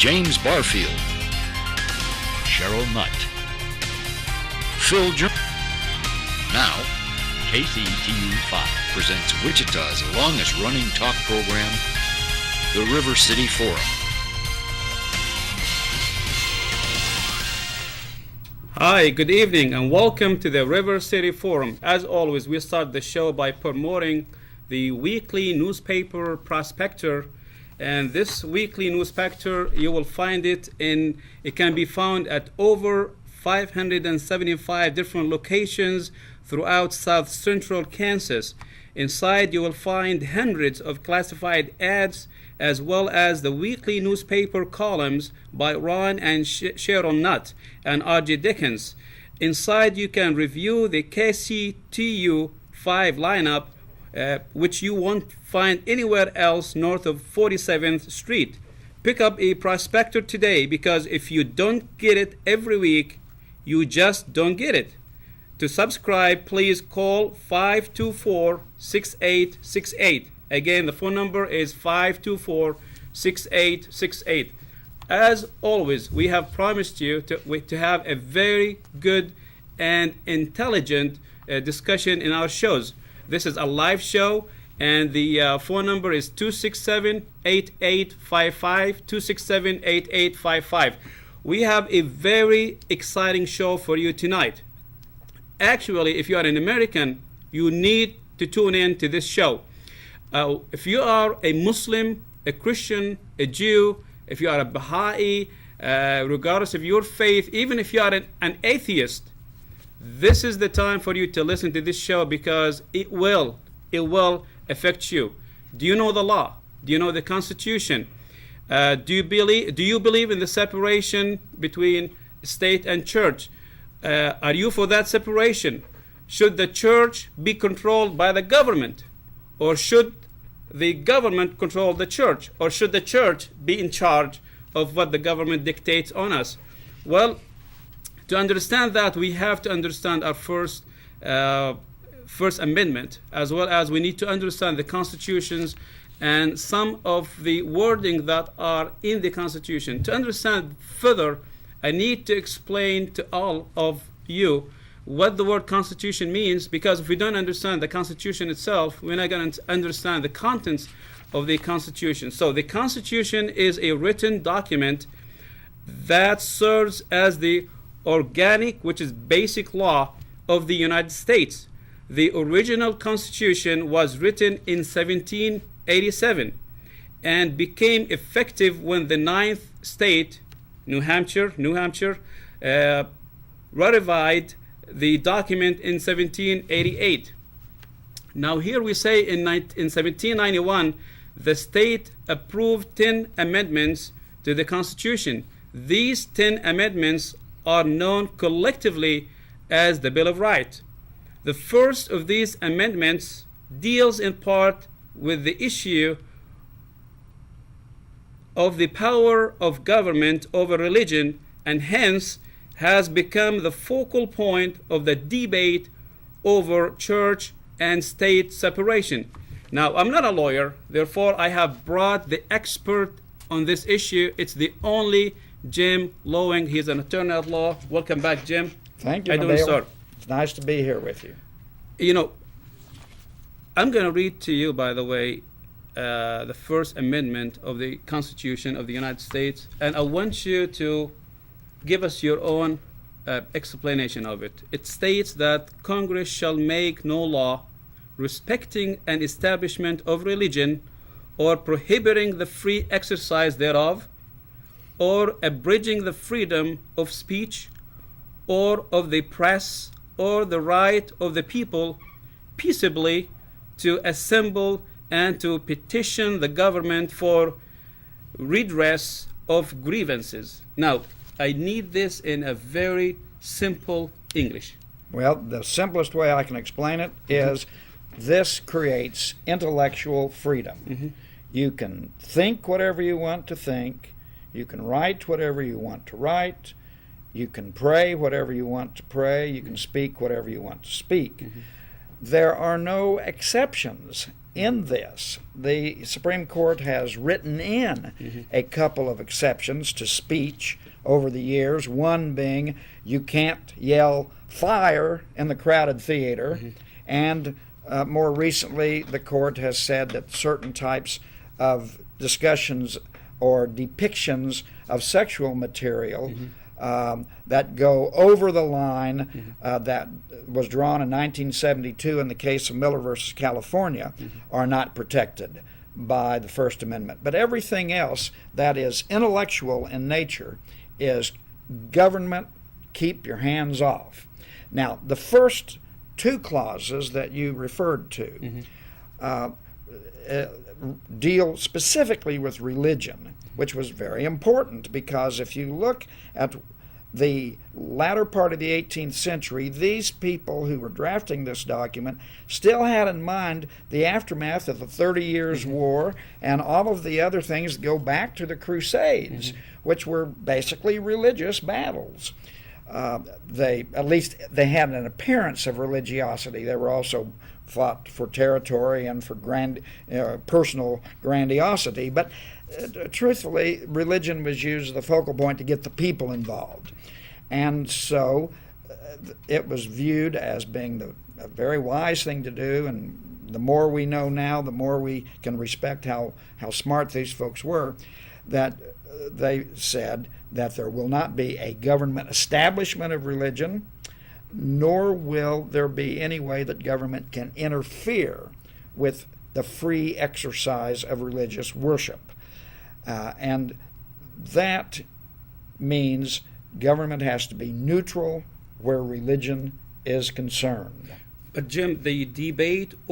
James Barfield, Cheryl Nutt, Phil Jones. Now, KCTU5 presents Wichita's longest-running talk program, the River City Forum. Hi, good evening, and welcome to the River City Forum. As always, we start the show by promoting the weekly newspaper Prospector. And this weekly newspaper, you will find it can be found at over 575 different locations throughout south central Kansas. Inside, you will find hundreds of classified ads, as well as the weekly newspaper columns by Ron and Sharon Nutt and R.J. Dickens. Inside, you can review the KCTU 5 lineup, which you won't find anywhere else north of 47th Street. Pick up a Prospector today, because if you don't get it every week, you just don't get it. To subscribe, please call 524-6868. Again, the phone number is 524-6868. As always, we have promised you to have a very good and intelligent discussion in our shows. This is a live show, and the phone number is 267-8855, 267-8855. We have a very exciting show for you tonight. Actually, if you are an American, you need to tune in to this show. If you are a Muslim, a Christian, a Jew, if you are a Baha'i, regardless of your faith, even if you are an atheist, this is the time for you to listen to this show, because it will affect you. Do you know the law? Do you know the Constitution? Do you believe in the separation between state and church? Are you for that separation? Should the church be controlled by the government? Or should the government control the church? Or should the church be in charge of what the government dictates on us? Well, to understand that, we have to understand our First Amendment, as well as we need to understand the constitutions and some of the wording that are in the Constitution. To understand further, I need to explain to all of you what the word Constitution means, because if we don't understand the Constitution itself, we're not going to understand the contents of the Constitution. So the Constitution is a written document that serves as the organic, which is basic law of the United States. The original Constitution was written in 1787 and became effective when the 9th state, New Hampshire, ratified the document in 1788. Now here we say in 1791, the state approved 10 amendments to the Constitution. These 10 amendments are known collectively as the Bill of Rights. The first of these amendments deals in part with the issue of the power of government over religion, and hence has become the focal point of the debate over church and state separation. Now, I'm not a lawyer, therefore I have brought the expert on this issue. It's the only Jim Lowing. He's an attorney at law. Welcome back, Jim. Thank you, How you doing, sir? It's nice to be here with you. You know, I'm going to read to you, by the way, the First Amendment of the Constitution of the United States, and I want you to give us your own explanation of it. It states that Congress shall make no law respecting an establishment of religion, or prohibiting the free exercise thereof, or abridging the freedom of speech, or of the press, or the right of the people peaceably to assemble and to petition the government for redress of grievances. Now, I need this in a very simple English. Well, the simplest way I can explain it is this creates intellectual freedom. Mm-hmm. You can think whatever you want to think. You can write whatever you want to write. You can pray whatever you want to pray. You can speak whatever you want to speak. Mm-hmm. There are no exceptions in this. The Supreme Court has written in a couple of exceptions to speech over the years, one being you can't yell fire in the crowded theater, and more recently the court has said that certain types of discussions or depictions of sexual material that go over the line that was drawn in 1972 in the case of Miller versus California are not protected by the First Amendment. But everything else that is intellectual in nature is government, keep your hands off. Now, the first two clauses that you referred to deal specifically with religion, which was very important because if you look at the latter part of the 18th century, these people who were drafting this document still had in mind the aftermath of the 30 Years' War and all of the other things that go back to the Crusades, which were basically religious battles. They had an appearance of religiosity. They were also fought for territory and for personal grandiosity, but truthfully, religion was used as the focal point to get the people involved. And so it was viewed as being a very wise thing to do, and the more we know now, the more we can respect how smart these folks were, that they said that there will not be a government establishment of religion, nor will there be any way that government can interfere with the free exercise of religious worship. And that means government has to be neutral where religion is concerned. But Jim, the debate